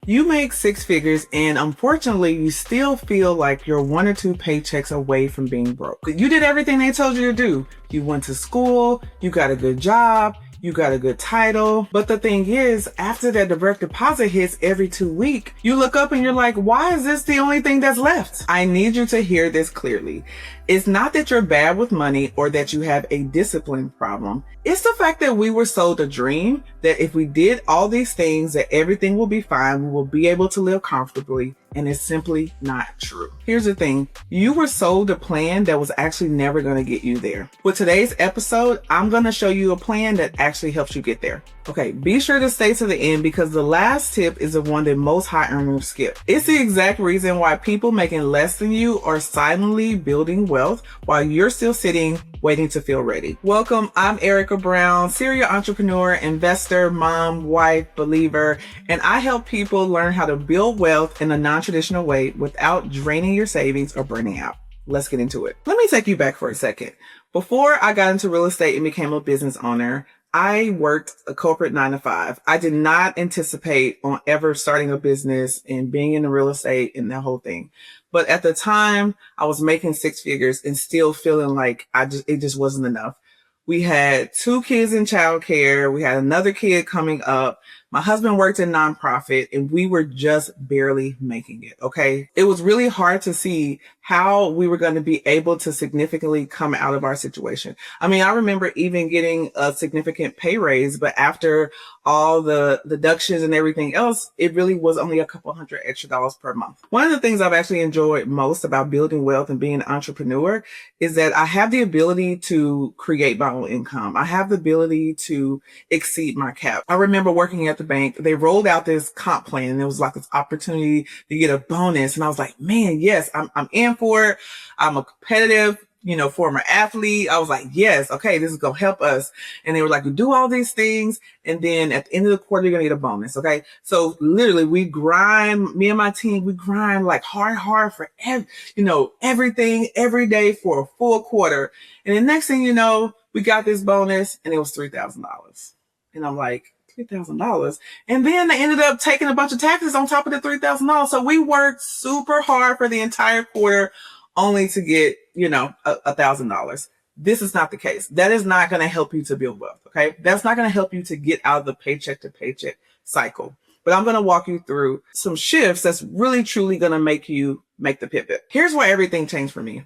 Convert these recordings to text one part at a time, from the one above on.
You make six figures and unfortunately you still feel like you're one or two paychecks away from being broke. You did everything they told you to do. You went to school, you got a good job, you got a good title. But the thing is, after that direct deposit hits every 2 weeks, you look up and you're like, why is this the only thing that's left? I need you to hear this clearly. It's not that you're bad with money or that you have a discipline problem. It's the fact that we were sold a dream that if we did all these things, that everything will be fine. We will be able to live comfortably. And it's simply not true. Here's the thing. You were sold a plan that was actually never going to get you there. With today's episode, I'm going to show you a plan that actually helps you get there. Okay, be sure to stay to the end because the last tip is the one that most high earners skip. It's the exact reason why people making less than you are silently building wealth while you're still sitting waiting to feel ready. Welcome, I'm Erica Brown, serial entrepreneur, investor, mom, wife, believer, and I help people learn how to build wealth in a non-traditional way without draining your savings or burning out. Let's get into it. Let me take you back for a second. Before I got into real estate and became a business owner, I worked a corporate 9-to-5. I did not anticipate on ever starting a business and being in the real estate and that whole thing. But at the time, I was making six figures and still feeling like it just wasn't enough. We had 2 kids in childcare. We had another kid coming up. My husband worked in nonprofit and we were just barely making it. Okay. It was really hard to see how we were going to be able to significantly come out of our situation. I mean, I remember even getting a significant pay raise, but after all the deductions and everything else, it really was only a couple $100 extra per month. One of the things I've actually enjoyed most about building wealth and being an entrepreneur is that I have the ability to create my own income. I have the ability to exceed my cap. I remember working at the bank, they rolled out this comp plan and it was like this opportunity to get a bonus. And I was like, man, yes, I'm in for it. I'm a competitive, former athlete. I was like, yes, okay, this is going to help us. And they were like, do all these things. And then at the end of the quarter, you're going to get a bonus. Okay. So literally we grind, me and my team, we grind like hard for, everything every day for a full quarter. And the next thing you know, we got this bonus and it was $3,000. And I'm like, $3,000. And then they ended up taking a bunch of taxes on top of the $3,000. So we worked super hard for the entire quarter only to get, $1,000. This is not the case. That is not going to help you to build wealth. Okay. That's not going to help you to get out of the paycheck to paycheck cycle. But I'm going to walk you through some shifts that's really truly going to make you make the pivot. Here's where everything changed for me.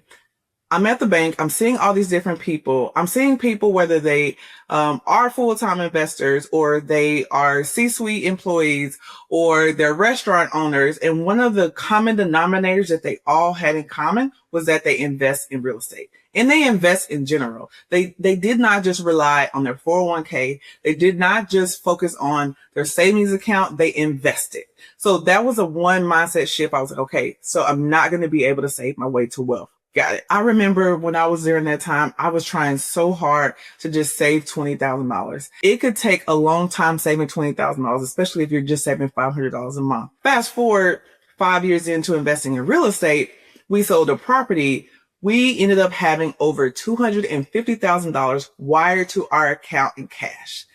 I'm at the bank. I'm seeing all these different people. I'm seeing people, whether they are full-time investors or they are C-suite employees or they're restaurant owners. And one of the common denominators that they all had in common was that they invest in real estate. And they invest in general. They did not just rely on their 401k. They did not just focus on their savings account. They invested. So that was a one mindset shift. I was like, okay, so I'm not going to be able to save my way to wealth. Got it. I remember when I was there in that time, I was trying so hard to just save $20,000. It could take a long time saving $20,000, especially if you're just saving $500 a month. Fast forward 5 years into investing in real estate, we sold a property. We ended up having over $250,000 wired to our account in cash.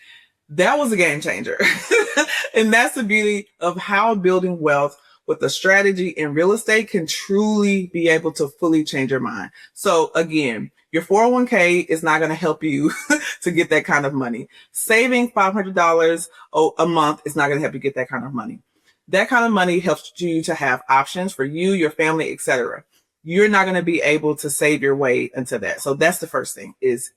That was a game changer. And that's the beauty of how building wealth with a strategy in real estate can truly be able to fully change your mind. So again, your 401k is not going to help you to get that kind of money. Saving $500 a month is not going to help you get that kind of money. That kind of money helps you to have options for you, your family, etc. You're not going to be able to save your way into that. So that's the first thing is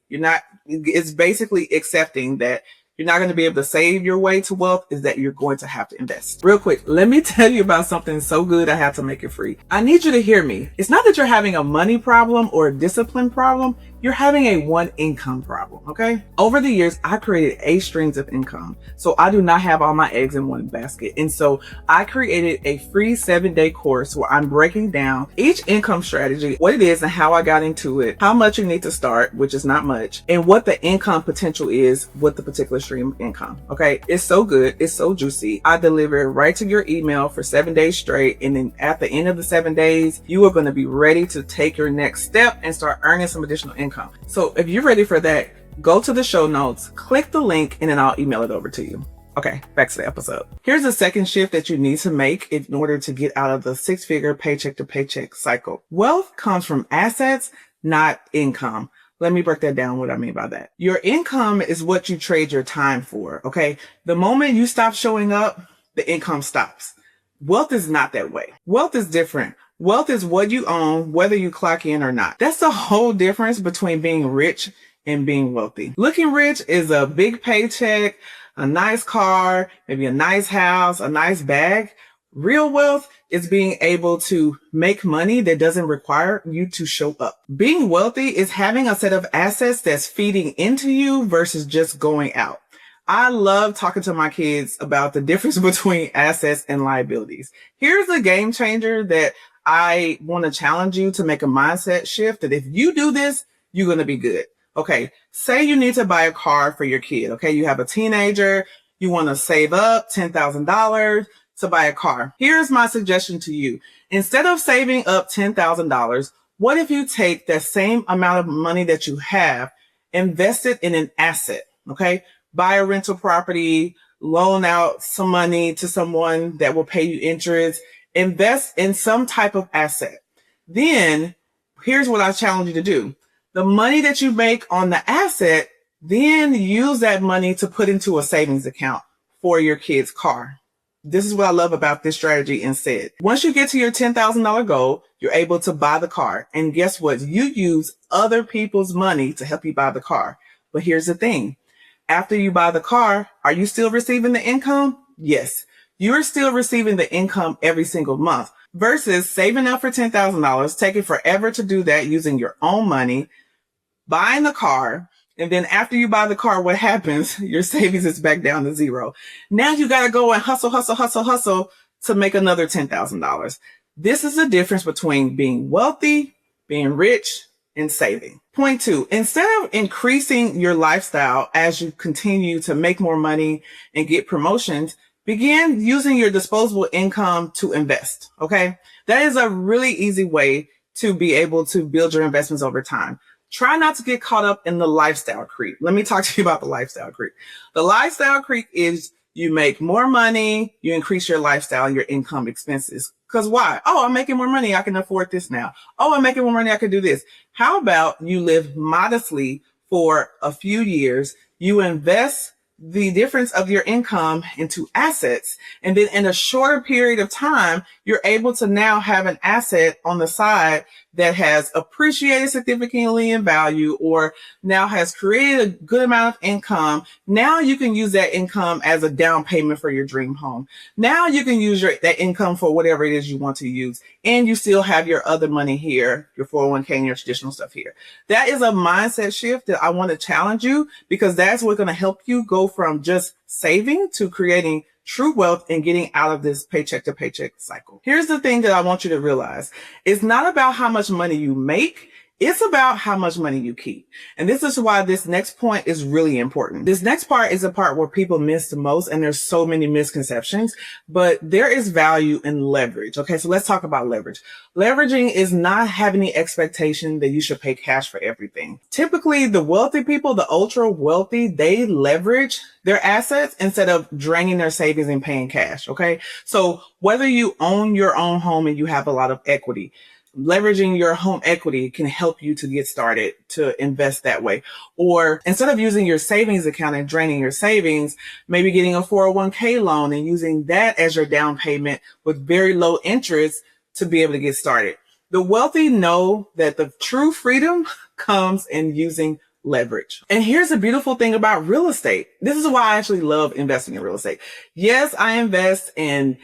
it's basically accepting that you're not going to be able to save your way to wealth, is that you're going to have to invest. Real quick, let me tell you about something so good I have to make it free. I need you to hear me. It's not that you're having a money problem or a discipline problem. You're having a one income problem, okay? Over the years, I created 8 streams of income. So I do not have all my eggs in one basket. And so I created a free 7-day course where I'm breaking down each income strategy, what it is and how I got into it, how much you need to start, which is not much, and what the income potential is with the particular stream of income, okay? It's so good. It's so juicy. I deliver it right to your email for 7 days straight. And then at the end of the 7 days, you are going to be ready to take your next step and start earning some additional income. So if you're ready for that, go to the show notes, click the link, and then I'll email it over to you. Okay, back to the episode. Here's the second shift that you need to make in order to get out of the six-figure paycheck to paycheck cycle. Wealth comes from assets, not income. Let me break that down, what I mean by that. Your income is what you trade your time for, okay? The moment you stop showing up, the income stops. Wealth is not that way. Wealth is different. Wealth is what you own, whether you clock in or not. That's the whole difference between being rich and being wealthy. Looking rich is a big paycheck, a nice car, maybe a nice house, a nice bag. Real wealth is being able to make money that doesn't require you to show up. Being wealthy is having a set of assets that's feeding into you versus just going out. I love talking to my kids about the difference between assets and liabilities. Here's a game changer that I want to challenge you to make a mindset shift that if you do this, you're going to be good. Okay, say you need to buy a car for your kid. Okay, you have a teenager, you want to save up $10,000 to buy a car. Here's my suggestion to you. Instead of saving up $10,000, what if you take that same amount of money that you have, invest it in an asset? Okay, buy a rental property, loan out some money to someone that will pay you interest, invest in some type of asset. Then here's what I challenge you to do. The money that you make on the asset, then use that money to put into a savings account for your kid's car. This is what I love about this strategy instead. Once you get to your $10,000 goal, you're able to buy the car. And guess what? You use other people's money to help you buy the car. But here's the thing. After you buy the car, are you still receiving the income? Yes. You're still receiving the income every single month versus saving up for $10,000, taking forever to do that using your own money, buying the car, and then after you buy the car, what happens? Your savings is back down to zero. Now you got to go and hustle to make another $10,000. This is the difference between being wealthy, being rich, and saving. Point 2, instead of increasing your lifestyle as you continue to make more money and get promotions, begin using your disposable income to invest. Okay. That is a really easy way to be able to build your investments over time. Try not to get caught up in the lifestyle creep. Let me talk to you about the lifestyle creep. The lifestyle creep is you make more money, you increase your lifestyle and your income expenses. Because why? Oh, I'm making more money. I can afford this now. Oh, I'm making more money. I can do this. How about you live modestly for a few years? You invest the difference of your income into assets. And then in a shorter period of time, you're able to now have an asset on the side that has appreciated significantly in value or now has created a good amount of income. Now you can use that income as a down payment for your dream home. Now you can use that income for whatever it is you want to use. And you still have your other money here, your 401k and your traditional stuff here. That is a mindset shift that I want to challenge you because that's what's going to help you go from just saving to creating true wealth and getting out of this paycheck to paycheck cycle. Here's the thing that I want you to realize. It's not about how much money you make. It's about how much money you keep. And this is why this next point is really important. This next part is the part where people miss the most, and there's so many misconceptions, but there is value in leverage. Okay, so let's talk about leverage. Leveraging is not having the expectation that you should pay cash for everything. Typically, the wealthy people, the ultra wealthy, they leverage their assets instead of draining their savings and paying cash. Okay, so whether you own your own home and you have a lot of equity, leveraging your home equity can help you to get started to invest that way. Or instead of using your savings account and draining your savings, maybe getting a 401k loan and using that as your down payment with very low interest to be able to get started. The wealthy know that the true freedom comes in using leverage. And here's the beautiful thing about real estate. This is why I actually love investing in real estate. Yes, I invest in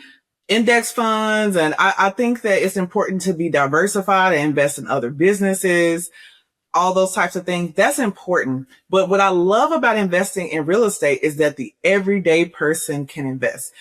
index funds, and I think that it's important to be diversified and invest in other businesses, all those types of things. That's important. But what I love about investing in real estate is that the everyday person can invest.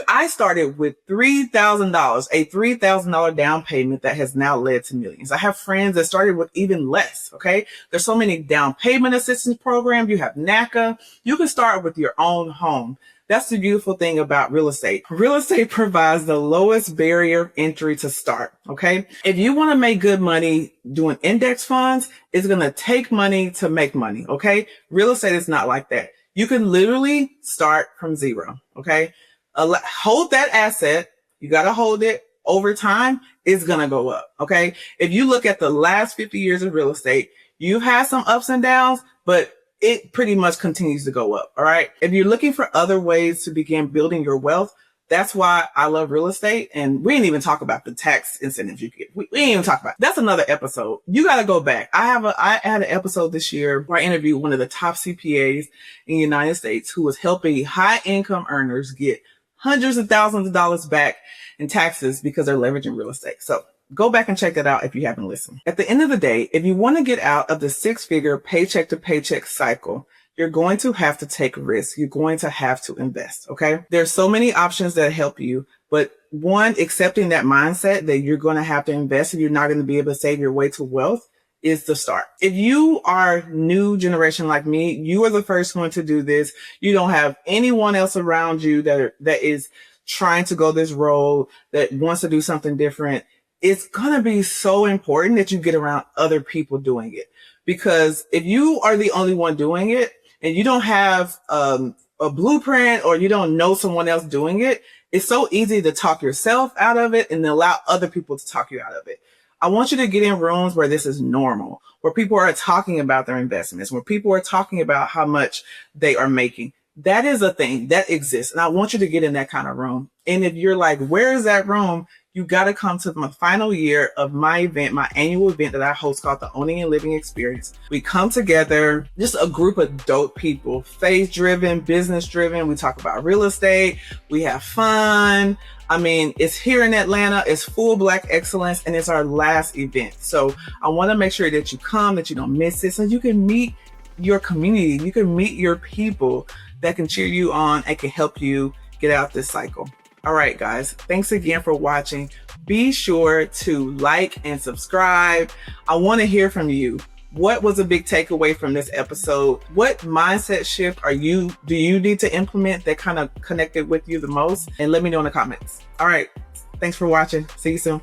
I started with $3,000, a $3,000 down payment that has now led to millions. I have friends that started with even less. Okay. There's so many down payment assistance programs. You have NACA. You can start with your own home. That's the beautiful thing about real estate. Real estate provides the lowest barrier of entry to start. Okay. If you want to make good money doing index funds, it's going to take money to make money. Okay. Real estate is not like that. You can literally start from zero. Okay. Hold that asset. You got to hold it. Over time, it's going to go up. Okay. If you look at the last 50 years of real estate, you've had some ups and downs, but it pretty much continues to go up. All right. If you're looking for other ways to begin building your wealth, that's why I love real estate. And we didn't even talk about the tax incentives you get. We didn't even talk about it. That's another episode. You got to go back. I had an episode this year where I interviewed one of the top CPAs in the United States who was helping high income earners get hundreds of thousands of dollars back in taxes because they're leveraging real estate. So go back and check that out if you haven't listened. At the end of the day, if you want to get out of the 6-figure paycheck to paycheck cycle, you're going to have to take risks. You're going to have to invest. Okay. There's so many options that help you, but one, accepting that mindset that you're going to have to invest and you're not going to be able to save your way to wealth is the start. If you are new generation like me, you are the first one to do this. You don't have anyone else around you that is trying to go this road, that wants to do something different. It's going to be so important that you get around other people doing it. Because if you are the only one doing it and you don't have a blueprint or you don't know someone else doing it, it's so easy to talk yourself out of it and allow other people to talk you out of it. I want you to get in rooms where this is normal, where people are talking about their investments, where people are talking about how much they are making. That is a thing that exists. And I want you to get in that kind of room. And if you're like, where is that room? You got to come to my final year of my event, my annual event that I host called the Owning and Living Experience. We come together, just a group of dope people, faith-driven, business-driven. We talk about real estate. We have fun. I mean, it's here in Atlanta. It's full Black excellence, and it's our last event. So I want to make sure that you come, that you don't miss it, so you can meet your community. You can meet your people that can cheer you on and can help you get out this cycle. All right, guys, thanks again for watching. Be sure to like and subscribe. I want to hear from you. What was a big takeaway from this episode? What mindset shift do you need to implement that kind of connected with you the most? And let me know in the comments. All right, thanks for watching. See you soon.